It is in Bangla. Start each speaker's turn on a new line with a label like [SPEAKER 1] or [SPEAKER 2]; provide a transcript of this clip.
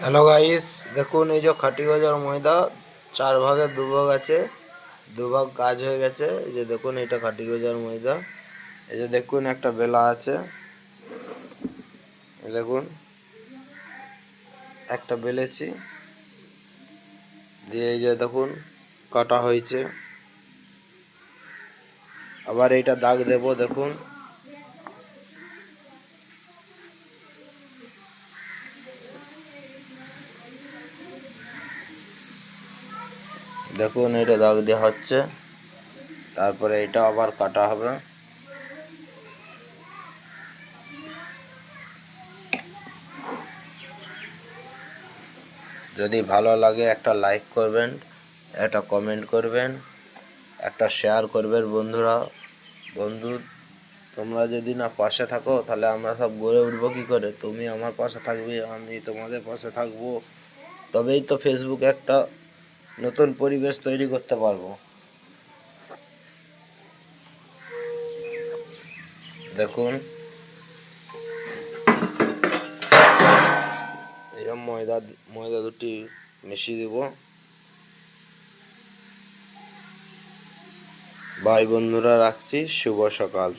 [SPEAKER 1] হ্যালো গাইস, দেখুন এই যে খাঁটি গজার ময়দা 4 ভাগের 2 ভাগ আছে। 2 ভাগ কাজ হয়ে গেছে। এই যে দেখুন এটা খাঁটি গজার ময়দা। এই যে দেখুন একটা বেলা আছে, এই দেখুন একটা বেলেছি দিয়ে এই যে দেখুন কাটা হয়েছে। আবার এইটা দাগ দেব, দেখুন দেখুন এটা দাগ দেওয়া হচ্ছে। তারপরে এটা আবার কাটা হবে। যদি ভালো লাগে একটা লাইক করবেন, একটা কমেন্ট করবেন, একটা শেয়ার করবেন। বন্ধু তোমরা যদি না পাশে থাকো তাহলে আমরা সব গড়ে উঠবো কি করে? তুমি আমার পাশে থাকবে, আমি তোমাদের পাশে থাকবো, তবেই তো ফেসবুকে একটা নতুন পরিবেশ তৈরি করতে পারবো। দেখুন এরকম ময়দা দুটি মিশিয়ে দেব। বাই বন্ধুরা, রাখছি। শুভ সকাল।